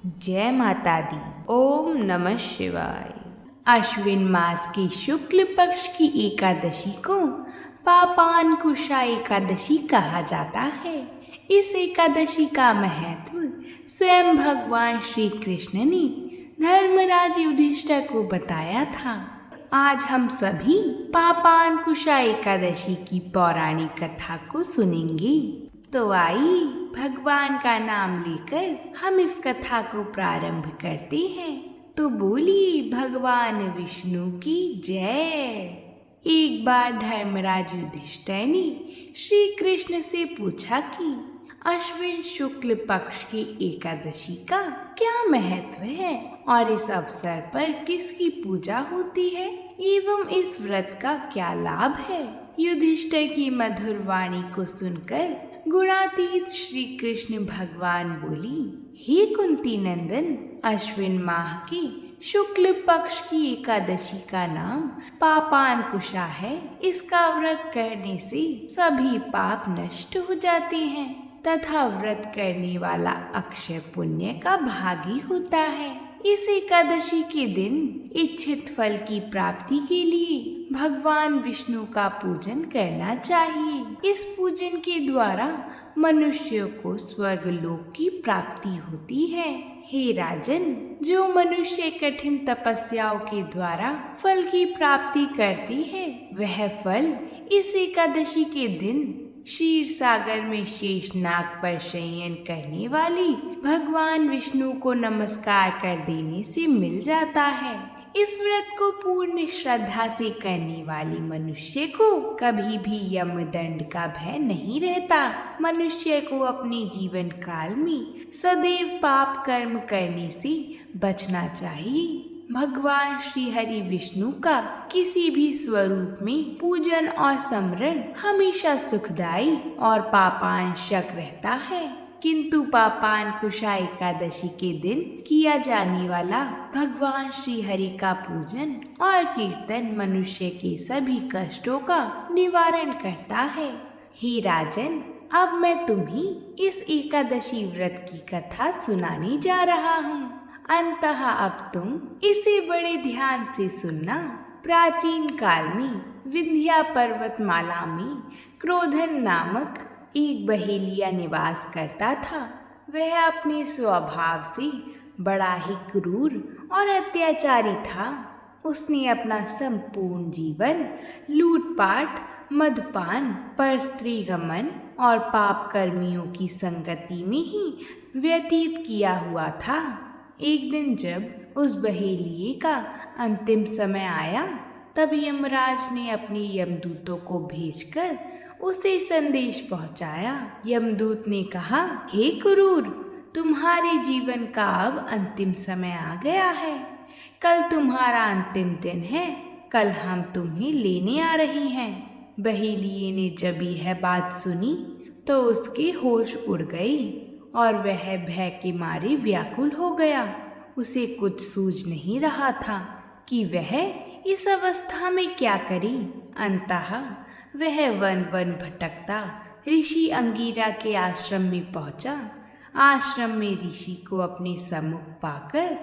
जय माता दी। ओम नमः शिवाय। अश्विन मास के शुक्ल पक्ष की एकादशी को पापांकुशा एकादशी कहा जाता है। इस एकादशी का महत्व स्वयं भगवान श्री कृष्ण ने धर्मराज युधिष्ठिर को बताया था। आज हम सभी पापांकुशा एकादशी की पौराणिक कथा को सुनेंगे। तो आइए भगवान का नाम लेकर हम इस कथा को प्रारंभ करते हैं। तो बोलिए भगवान विष्णु की जय। एक बार धर्मराज युधिष्ठिर ने श्री कृष्ण से पूछा कि अश्विन शुक्ल पक्ष की एकादशी का क्या महत्व है और इस अवसर पर किसकी पूजा होती है एवं इस व्रत का क्या लाभ है। युधिष्ठिर की मधुर वाणी को सुनकर गुणातीत श्री कृष्ण भगवान बोली, हे कुंती नंदन, अश्विन माह के शुक्ल पक्ष की एकादशी का नाम पापांकुशा है। इसका व्रत करने से सभी पाप नष्ट हो जाते हैं तथा व्रत करने वाला अक्षय पुण्य का भागी होता है। इस एकादशी के दिन इच्छित फल की प्राप्ति के लिए भगवान विष्णु का पूजन करना चाहिए। इस पूजन के द्वारा मनुष्य को स्वर्ग लोक की प्राप्ति होती है। हे राजन, जो मनुष्य कठिन तपस्याओं के द्वारा फल की प्राप्ति करती है, वह फल इस एकादशी के दिन क्षीर सागर में शेषनाग पर शयन करने वाली भगवान विष्णु को नमस्कार कर देने से मिल जाता है। इस व्रत को पूर्ण श्रद्धा से करने वाली मनुष्य को कभी भी यमदंड का भय नहीं रहता। मनुष्य को अपने जीवन काल में सदैव पाप कर्म करने से बचना चाहिए। भगवान श्री हरि विष्णु का किसी भी स्वरूप में पूजन और स्मरण हमेशा सुखदायी और पापांशक रहता है। किंतु पापांकुशा एकादशी के दिन किया जाने वाला भगवान श्री हरि का पूजन और कीर्तन मनुष्य के सभी कष्टों का निवारण करता है। हे राजन, अब मैं तुम्हें इस एकादशी व्रत की कथा सुनाने जा रहा हूँ। अंततः अब तुम इसे बड़े ध्यान से सुनना। प्राचीन काल में विंध्या पर्वतमाला में क्रोधन नामक एक बहेलिया निवास करता था। वह अपने स्वभाव से बड़ा ही क्रूर और अत्याचारी था। उसने अपना संपूर्ण जीवन लूटपाट, मदपान, परस्त्री गमन और पाप कर्मियों की संगति में ही व्यतीत किया हुआ था। एक दिन जब उस बहेलिये का अंतिम समय आया, तब यमराज ने अपने यमदूतों को भेजकर उसे संदेश पहुंचाया। यमदूत ने कहा, हे क्रूर, तुम्हारे जीवन का अब अंतिम समय आ गया है। कल तुम्हारा अंतिम दिन है। कल हम तुम्हें लेने आ रहे हैं। बहेलिये ने जब यह बात सुनी तो उसके होश उड़ गए और वह भय के मारे व्याकुल हो गया। उसे कुछ सूझ नहीं रहा था कि वह इस अवस्था में क्या करे। अंततः वह वन वन भटकता ऋषि अंगिरा के आश्रम में पहुंचा। आश्रम में ऋषि को अपने सम्मुख पाकर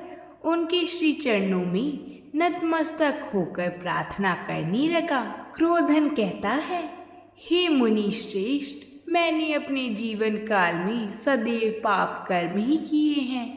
उनके श्री चरणों में नतमस्तक होकर प्रार्थना करने लगा। क्रोधन कहता है, हे मुनि श्रेष्ठ, मैंने अपने जीवन काल में सदैव पाप कर्म ही किए हैं,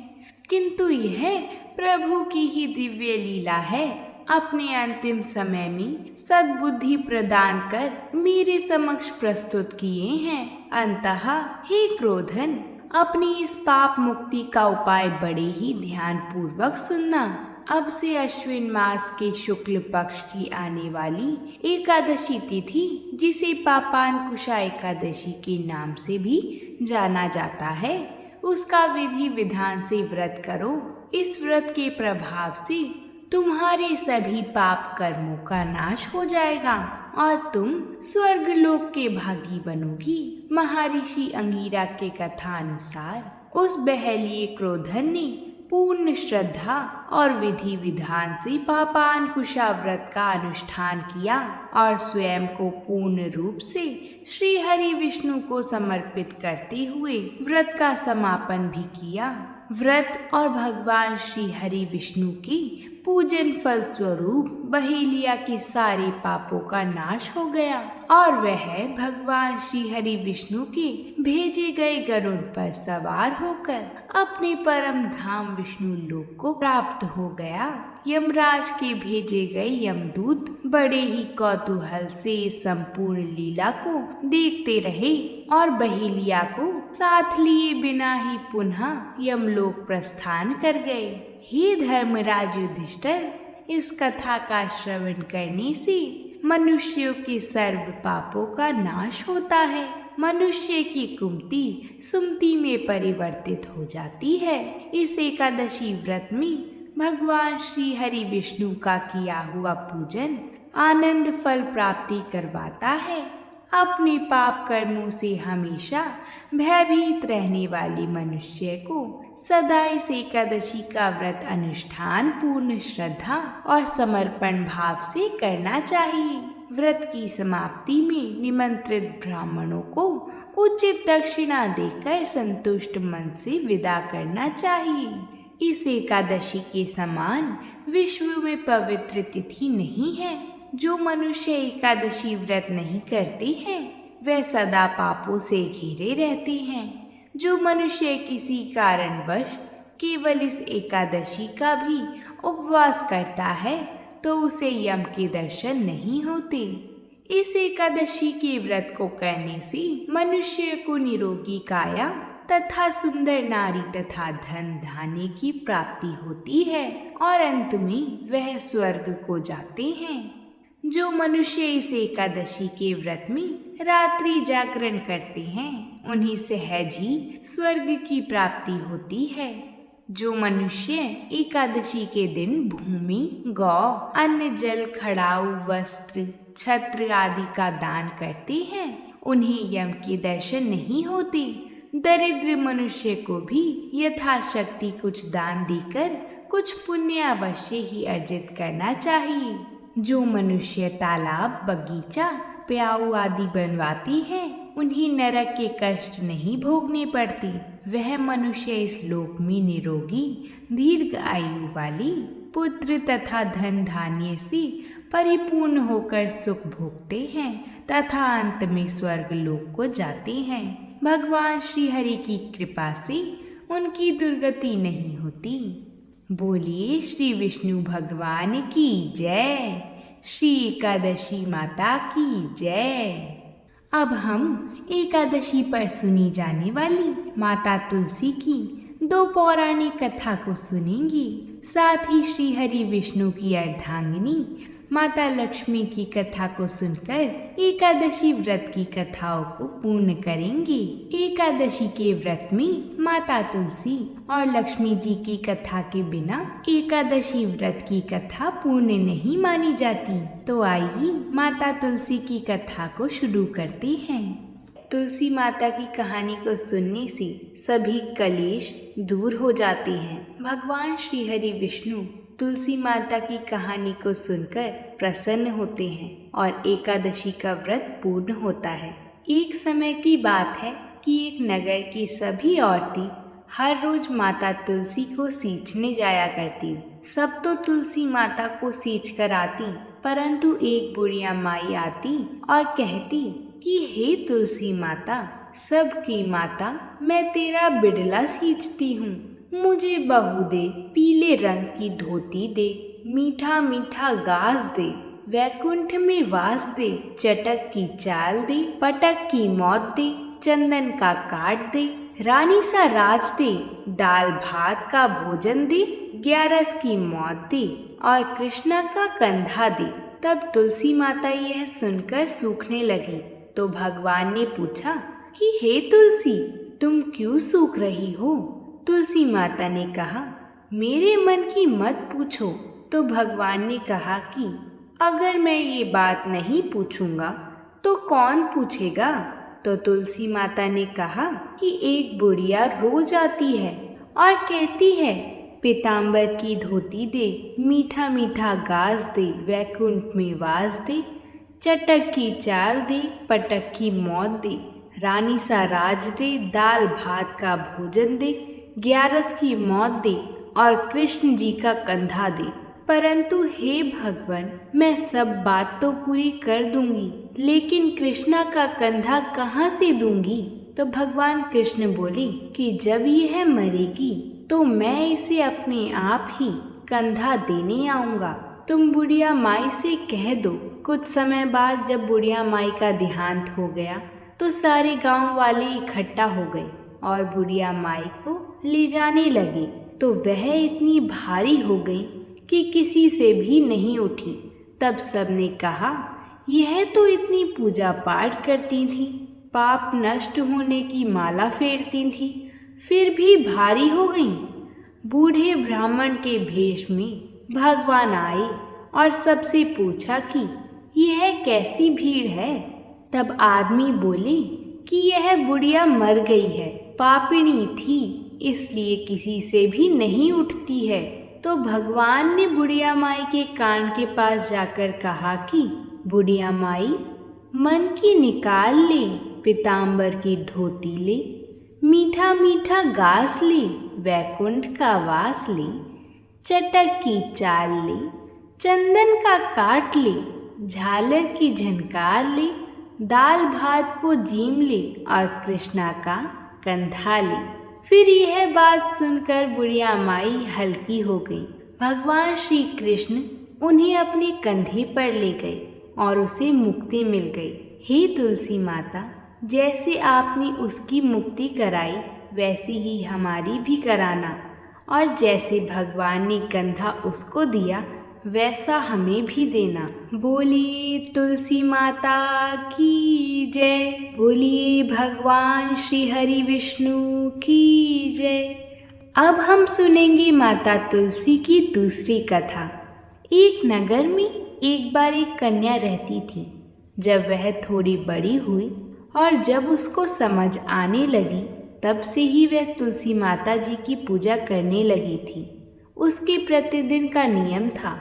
किंतु यह प्रभु की ही दिव्य लीला है। अपने अंतिम समय में सद्बुद्धि प्रदान कर मेरे समक्ष प्रस्तुत किए हैं। अंततः हे क्रोधन, अपनी इस पाप मुक्ति का उपाय बड़े ही ध्यान पूर्वक सुनना। अब से अश्विन मास के शुक्ल पक्ष की आने वाली एकादशी तिथि, जिसे पापांकुशा एकादशी के नाम से भी जाना जाता है, उसका विधि विधान से व्रत करो। इस व्रत के प्रभाव से तुम्हारे सभी पाप कर्मों का नाश हो जाएगा और तुम स्वर्ग लोक के भागी बनोगी। महर्षि अंगिरा के कथा अनुसार उस बहेलिये क्रोधन ने पूर्ण श्रद्धा और विधि विधान से पापांकुशा व्रत का अनुष्ठान किया और स्वयं को पूर्ण रूप से श्री हरि विष्णु को समर्पित करते हुए व्रत का समापन भी किया। व्रत और भगवान श्री हरि विष्णु की पूजन फल स्वरूप बहेलिया के सारे पापों का नाश हो गया और वह भगवान श्री हरि विष्णु के भेजे गए गरुड़ पर सवार होकर अपने परम धाम विष्णु लोक को प्राप्त हो गया। यमराज के भेजे गए यमदूत बड़े ही कौतूहल से संपूर्ण लीला को देखते रहे और बहेलिया को साथ लिए बिना ही पुनः यमलोक प्रस्थान कर गए। हे धर्मराज युधिष्ठिर, इस कथा का श्रवण करने से मनुष्यों के सर्व पापों का नाश होता है। मनुष्य की कुमति सुमति में परिवर्तित हो जाती है। इस एकादशी व्रत में भगवान श्री हरि विष्णु का किया हुआ पूजन आनंद फल प्राप्ति करवाता है। अपने पाप कर्मों से हमेशा भयभीत रहने वाले मनुष्य को सदा इस एकादशी का व्रत अनुष्ठान पूर्ण श्रद्धा और समर्पण भाव से करना चाहिए। व्रत की समाप्ति में निमंत्रित ब्राह्मणों को उचित दक्षिणा देकर संतुष्ट मन से विदा करना चाहिए। इस एकादशी के समान विश्व में पवित्र तिथि नहीं है। जो मनुष्य एकादशी व्रत नहीं करते हैं वह सदा पापों से घिरे रहते हैं। जो मनुष्य किसी कारणवश केवल इस एकादशी का भी उपवास करता है तो उसे यम के दर्शन नहीं होते। इस एकादशी के व्रत को करने से मनुष्य को निरोगी काया तथा सुंदर नारी तथा धन धान्य की प्राप्ति होती है और अंत में वह स्वर्ग को जाते हैं। जो मनुष्य इस एकादशी के व्रत में रात्रि जागरण करते हैं उन्हें सहज ही स्वर्ग की प्राप्ति होती है। जो मनुष्य एकादशी के दिन भूमि, गौ, अन्न, जल, खड़ाऊ, वस्त्र, छत्र आदि का दान करते हैं उन्हें यम के दर्शन नहीं होते। दरिद्र मनुष्य को भी यथाशक्ति कुछ दान देकर कुछ पुण्य अवश्य ही अर्जित करना चाहिए। जो मनुष्य तालाब, बगीचा, प्याऊ आदि बनवाते हैं उन्हें नरक के कष्ट नहीं भोगने पड़ते। वह मनुष्य इस लोक में निरोगी, दीर्घ आयु वाली, पुत्र तथा धन धान्य से परिपूर्ण होकर सुख भोगते हैं तथा अंत में स्वर्ग लोक को जाते हैं। भगवान श्री हरि की कृपा से उनकी दुर्गति नहीं होती। बोलिए श्री विष्णु भगवान की जय। श्री एकादशी माता की जय। अब हम एकादशी पर सुनी जाने वाली माता तुलसी की दो पौराणिक कथा को सुनेंगे। साथ ही श्री हरि विष्णु की अर्धांगिनी माता लक्ष्मी की कथा को सुनकर एकादशी व्रत की कथाओं को पूर्ण करेंगे। एकादशी के व्रत में माता तुलसी और लक्ष्मी जी की कथा के बिना एकादशी व्रत की कथा पूर्ण नहीं मानी जाती। तो आइए माता तुलसी की कथा को शुरू करते हैं। तुलसी माता की कहानी को सुनने से सभी कलेश दूर हो जाते हैं। भगवान श्री हरि विष्णु तुलसी माता की कहानी को सुनकर प्रसन्न होते हैं और एकादशी का व्रत पूर्ण होता है। एक समय की बात है कि एक नगर की सभी औरतें हर रोज माता तुलसी को सींचने जाया करती। सब तो तुलसी माता को सींच कर आती, परंतु एक बुढ़िया माई आती और कहती कि हे तुलसी माता, सबकी माता, मैं तेरा बिड़ला सींचती हूँ, मुझे बहू दे, पीले रंग की धोती दे, मीठा मीठा गास दे, वैकुंठ में वास दे, चटक की चाल दे, पटक की मौत दे, चंदन का काट दे, रानी सा राज दे, दाल भात का भोजन दे, 11 की मौत दे और कृष्णा का कंधा दे। तब तुलसी माता यह सुनकर सूखने लगी तो भगवान ने पूछा कि हे तुलसी, तुम क्यों सूख रही हो? तुलसी माता ने कहा, मेरे मन की मत पूछो। तो भगवान ने कहा कि अगर मैं ये बात नहीं पूछूंगा तो कौन पूछेगा? तो तुलसी माता ने कहा कि एक बुढ़िया रोज आती है और कहती है, पीतांबर की धोती दे, मीठा मीठा गास दे, वैकुंठ में वास दे, चटक की चाल दे, पटक की मौत दे, रानी सा राज दे, दाल भात का भोजन दे, ग्यारस की मौत दे और कृष्ण जी का कंधा दे। परंतु हे भगवान, मैं सब बात तो पूरी कर दूंगी, लेकिन कृष्णा का कंधा कहाँ से दूंगी? तो भगवान कृष्ण बोले कि जब यह मरेगी तो मैं इसे अपने आप ही कंधा देने आऊंगा। तुम बुढ़िया माई से कह दो। कुछ समय बाद जब बुढ़िया माई का देहांत हो गया तो सारे गांव वाले इकट्ठा हो गए और बुढ़िया माई को ले जाने लगे। तो वह इतनी भारी हो गई कि किसी से भी नहीं उठी। तब सबने कहा, यह तो इतनी पूजा पाठ करती थी, पाप नष्ट होने की माला फेरती थी, फिर भी भारी हो गई। बूढ़े ब्राह्मण के भेष में भगवान आए और सबसे पूछा कि यह कैसी भीड़ है? तब आदमी बोले कि यह बुढ़िया मर गई है, पापिणी थी, इसलिए किसी से भी नहीं उठती है। तो भगवान ने बुढ़िया माई के कान के पास जाकर कहा कि बुढ़िया माई, मन की निकाल ले, पीताम्बर की धोती ले, मीठा मीठा गास ले, वैकुंठ का वास ले, चटक की चाल ले, चंदन का काट ले, झालर की झनकार ले, दाल भात को जीम ले और कृष्णा का कंधा ले। फिर यह बात सुनकर बुढ़िया माई हल्की हो गई। भगवान श्री कृष्ण उन्हें अपने कंधे पर ले गए और उसे मुक्ति मिल गई। हे तुलसी माता, जैसे आपने उसकी मुक्ति कराई वैसी ही हमारी भी कराना, और जैसे भगवान ने कंधा उसको दिया वैसा हमें भी देना। बोलिए तुलसी माता की जय, बोलिए भगवान श्री हरि विष्णु की जय। अब हम सुनेंगे माता तुलसी की दूसरी कथा। एक नगर में एक बार एक कन्या रहती थी। जब वह थोड़ी बड़ी हुई और जब उसको समझ आने लगी, तब से ही वह तुलसी माता जी की पूजा करने लगी थी। उसके प्रतिदिन का नियम था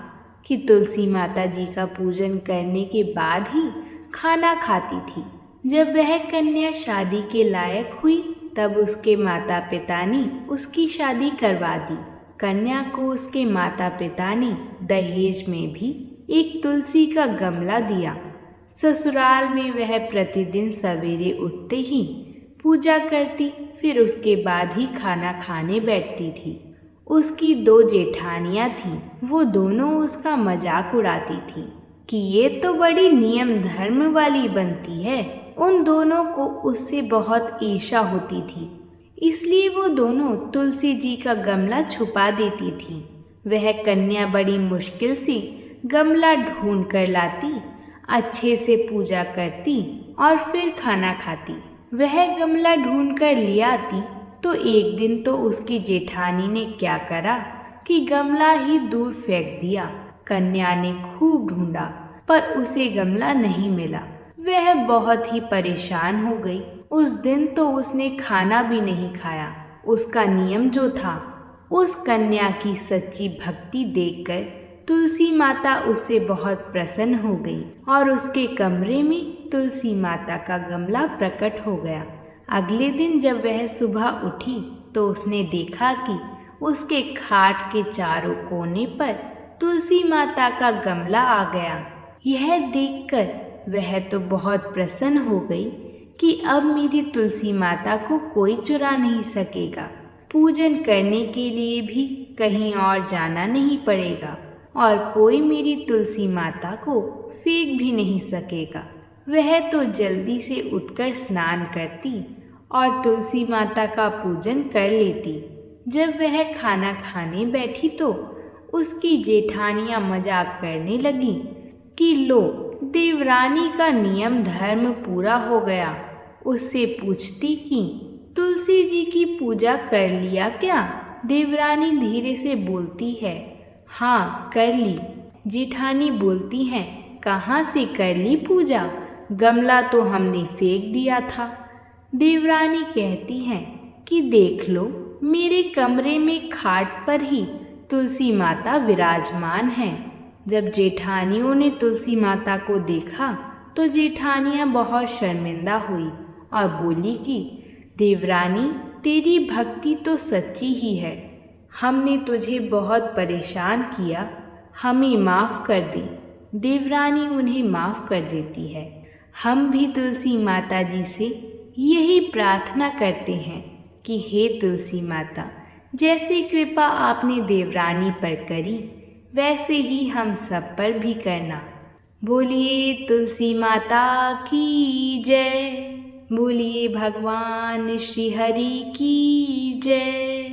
कि तुलसी माता जी का पूजन करने के बाद ही खाना खाती थी। जब वह कन्या शादी के लायक हुई तब उसके माता पिता ने उसकी शादी करवा दी। कन्या को उसके माता पिता ने दहेज में भी एक तुलसी का गमला दिया। ससुराल में वह प्रतिदिन सवेरे उठते ही पूजा करती, फिर उसके बाद ही खाना खाने बैठती थी। उसकी 2 जेठानियाँ थीं, वो दोनों उसका मजाक उड़ाती थीं कि ये तो बड़ी नियम धर्म वाली बनती है। उन दोनों को उससे बहुत ईर्ष्या होती थी, इसलिए वो दोनों तुलसी जी का गमला छुपा देती थीं। वह कन्या बड़ी मुश्किल से गमला ढूंढ कर लाती, अच्छे से पूजा करती और फिर खाना खाती। वह गमला ढूंढ कर ले आती तो एक दिन तो उसकी जेठानी ने क्या करा कि गमला ही दूर फेंक दिया। कन्या ने खूब ढूंढा पर उसे गमला नहीं मिला। वह बहुत ही परेशान हो गई। उस दिन तो उसने खाना भी नहीं खाया। उसका नियम जो था, उस कन्या की सच्ची भक्ति देखकर तुलसी माता उससे बहुत प्रसन्न हो गई और उसके कमरे में तुलसी माता का गमला प्रकट हो गया। अगले दिन जब वह सुबह उठी तो उसने देखा कि उसके खाट के चारों कोने पर तुलसी माता का गमला आ गया। यह देखकर वह तो बहुत प्रसन्न हो गई कि अब मेरी तुलसी माता को कोई चुरा नहीं सकेगा। पूजन करने के लिए भी कहीं और जाना नहीं पड़ेगा और कोई मेरी तुलसी माता को फेंक भी नहीं सकेगा। वह तो जल्दी से उठकर स्नान करती और तुलसी माता का पूजन कर लेती। जब वह खाना खाने बैठी तो उसकी जेठानियाँ मजाक करने लगी कि लो, देवरानी का नियम धर्म पूरा हो गया। उससे पूछती कि तुलसी जी की पूजा कर लिया क्या? देवरानी धीरे से बोलती है, हाँ कर ली। जेठानी बोलती हैं, कहाँ से कर ली पूजा? गमला तो हमने फेंक दिया था। देवरानी कहती हैं कि देख लो, मेरे कमरे में खाट पर ही तुलसी माता विराजमान हैं। जब जेठानियों ने तुलसी माता को देखा तो जेठानियाँ बहुत शर्मिंदा हुई और बोली कि देवरानी, तेरी भक्ति तो सच्ची ही है। हमने तुझे बहुत परेशान किया, हमें माफ़ कर दे। देवरानी उन्हें माफ़ कर देती है। हम भी तुलसी माता जी से यही प्रार्थना करते हैं कि हे तुलसी माता, जैसे कृपा आपने देवरानी पर करी वैसे ही हम सब पर भी करना। बोलिए तुलसी माता की जय, बोलिए भगवान श्री हरि की जय।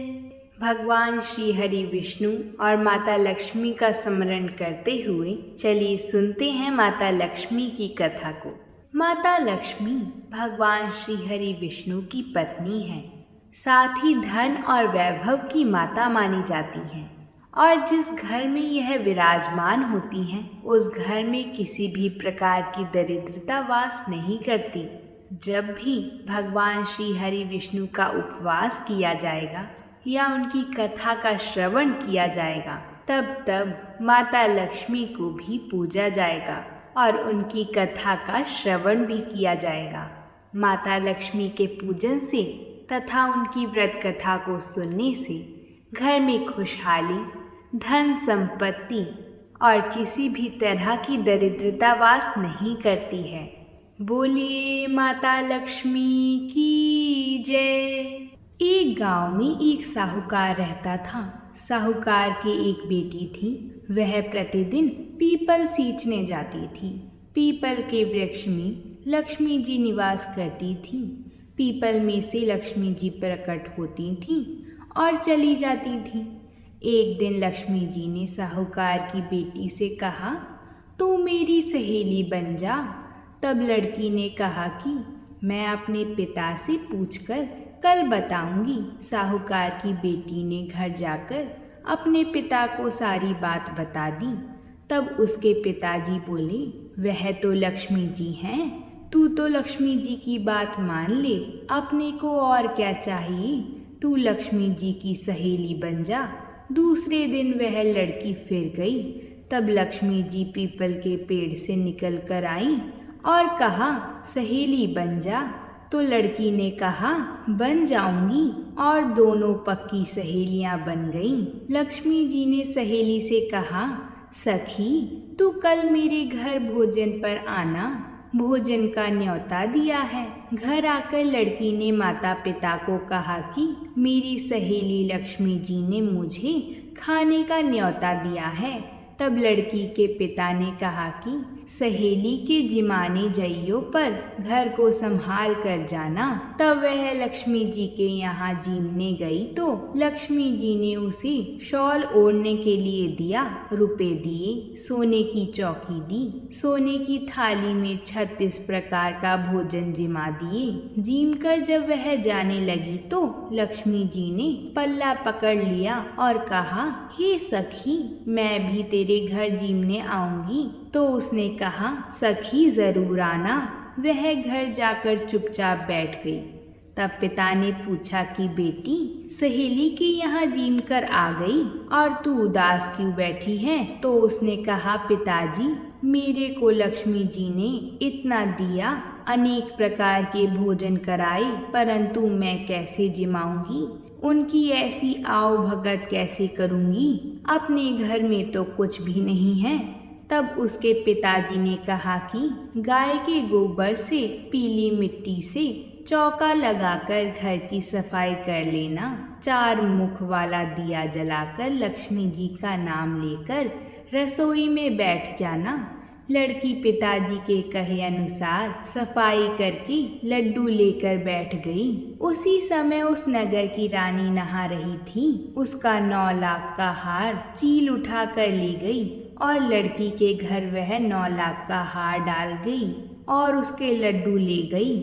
भगवान श्री हरि विष्णु और माता लक्ष्मी का स्मरण करते हुए चलिए सुनते हैं माता लक्ष्मी की कथा को। माता लक्ष्मी भगवान श्री हरि विष्णु की पत्नी हैं, साथ ही धन और वैभव की माता मानी जाती हैं और जिस घर में यह विराजमान होती हैं उस घर में किसी भी प्रकार की दरिद्रता वास नहीं करती। जब भी भगवान श्री हरि विष्णु का उपवास किया जाएगा या उनकी कथा का श्रवण किया जाएगा तब तब माता लक्ष्मी को भी पूजा जाएगा और उनकी कथा का श्रवण भी किया जाएगा। माता लक्ष्मी के पूजन से तथा उनकी व्रत कथा को सुनने से घर में खुशहाली, धन संपत्ति और किसी भी तरह की दरिद्रता वास नहीं करती है। बोलिए माता लक्ष्मी की जय। एक गांव में एक साहूकार रहता था। साहूकार के एक बेटी थी। वह प्रतिदिन पीपल सींचने जाती थी। पीपल के वृक्ष में लक्ष्मी जी निवास करती थी। पीपल में से लक्ष्मी जी प्रकट होती थीं और चली जाती थीं। एक दिन लक्ष्मी जी ने साहूकार की बेटी से कहा, तू मेरी सहेली बन जा। तब लड़की ने कहा कि मैं अपने पिता से पूछकर कल बताऊंगी। साहूकार की बेटी ने घर जाकर अपने पिता को सारी बात बता दी। तब उसके पिताजी बोले, वह तो लक्ष्मी जी हैं, तू तो लक्ष्मी जी की बात मान ले, अपने को और क्या चाहिए, तू लक्ष्मी जी की सहेली बन जा। दूसरे दिन वह लड़की फिर गई। तब लक्ष्मी जी पीपल के पेड़ से निकल कर आई और कहा, सहेली बन जा। तो लड़की ने कहा, बन जाऊंगी, और दोनों पक्की सहेलियां बन गईं। लक्ष्मी जी ने सहेली से कहा, सखी तू कल मेरे घर भोजन पर आना, भोजन का न्योता दिया है। घर आकर लड़की ने माता पिता को कहा कि मेरी सहेली लक्ष्मी जी ने मुझे खाने का न्योता दिया है। तब लड़की के पिता ने कहा कि सहेली के जिमाने जइयों पर घर को संभाल कर जाना। तब वह लक्ष्मी जी के यहाँ जीमने गई तो लक्ष्मी जी ने उसे शॉल ओढ़ने के लिए दिया, रुपए दिए, सोने की चौकी दी, सोने की थाली में 36 प्रकार का भोजन जिमा दिए। जीम कर जब वह जाने लगी तो लक्ष्मी जी ने पल्ला पकड़ लिया और कहा, हे सखी मैं भी तेरे घर जीमने आऊंगी। तो उसने कहा, सखी जरूर आना। वह घर जाकर चुपचाप बैठ गई। तब पिता ने पूछा कि बेटी सहेली के यहाँ जीम कर आ गई और तू उदास क्यों बैठी है? तो उसने कहा, पिताजी मेरे को लक्ष्मी जी ने इतना दिया, अनेक प्रकार के भोजन कराए, परंतु मैं कैसे जिमाऊंगी? उनकी ऐसी आओ भगत कैसे करूंगी? अपने घर में तो कुछ भी नहीं है। तब उसके पिताजी ने कहा कि गाय के गोबर से, पीली मिट्टी से चौका लगाकर घर की सफाई कर लेना। 4 मुख वाला दिया जलाकर लक्ष्मी जी का नाम लेकर रसोई में बैठ जाना। लड़की पिताजी के कहे अनुसार सफाई करके लड्डू लेकर बैठ गई। उसी समय उस नगर की रानी नहा रही थी। उसका 9 लाख का हार चील उठा कर ले गई और लड़की के घर वह 9 लाख का हार डाल गई और उसके लड्डू ले गई।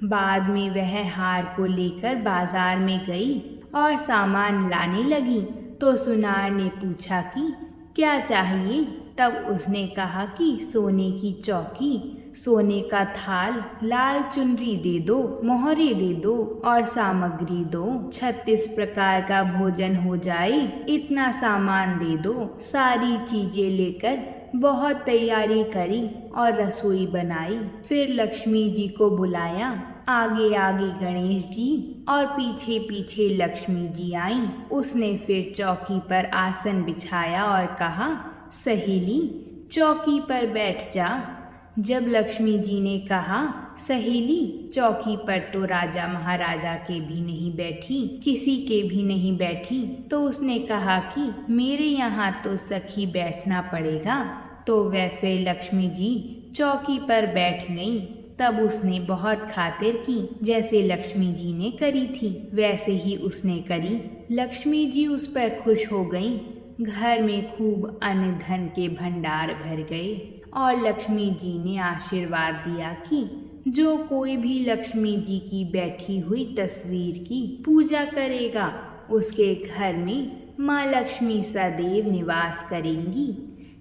बाद में वह हार को लेकर बाजार में गई और सामान लाने लगी तो सुनार ने पूछा कि क्या चाहिए? तब उसने कहा कि सोने की चौकी, सोने का थाल, लाल चुनरी दे दो, मोहरे दे दो और सामग्री दो। 36 प्रकार का भोजन हो जाए, इतना सामान दे दो। सारी चीजें लेकर बहुत तैयारी करी और रसोई बनाई। फिर लक्ष्मी जी को बुलाया आगे आगे गणेश जी और पीछे पीछे लक्ष्मी जी आईं। उसने फिर चौकी पर आसन बिछाया और कहा, सहेली चौकी पर बैठ जा। जब लक्ष्मी जी ने कहा, सहेली चौकी पर तो राजा महाराजा के भी नहीं बैठी, किसी के भी नहीं बैठी, तो उसने कहा कि मेरे यहाँ तो सखी बैठना पड़ेगा। तो वह फिर लक्ष्मी जी चौकी पर बैठ गई। तब उसने बहुत खातिर की, जैसे लक्ष्मी जी ने करी थी वैसे ही उसने करी। लक्ष्मी जी उस पर खुश हो गईं। घर में खूब अन्न धन के भंडार भर गए और लक्ष्मी जी ने आशीर्वाद दिया कि जो कोई भी लक्ष्मी जी की बैठी हुई तस्वीर की पूजा करेगा, उसके घर में माँ लक्ष्मी सदैव निवास करेंगी।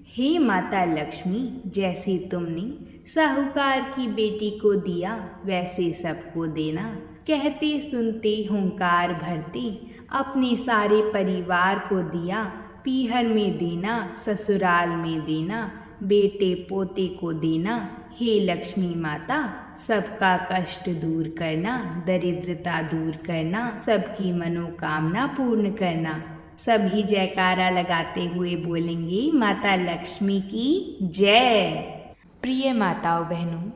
हे माता लक्ष्मी, जैसे तुमने साहूकार की बेटी को दिया वैसे सबको देना। कहते सुनते हुंकार भरते अपने सारे परिवार को दिया। पीहर में देना, ससुराल में देना, बेटे पोते को देना। हे लक्ष्मी माता, सबका कष्ट दूर करना, दरिद्रता दूर करना, सबकी मनोकामना पूर्ण करना। सभी जयकारा लगाते हुए बोलेंगे, माता लक्ष्मी की जय। प्रिय माताओं बहनों,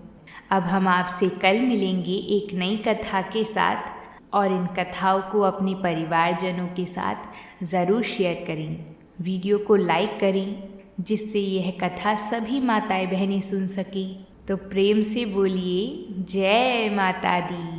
अब हम आपसे कल मिलेंगे एक नई कथा के साथ और इन कथाओं को अपने परिवारजनों के साथ ज़रूर शेयर करें। वीडियो को लाइक करें जिससे यह कथा सभी माताएं बहनें सुन सकें। तो प्रेम से बोलिए, जय माता दी।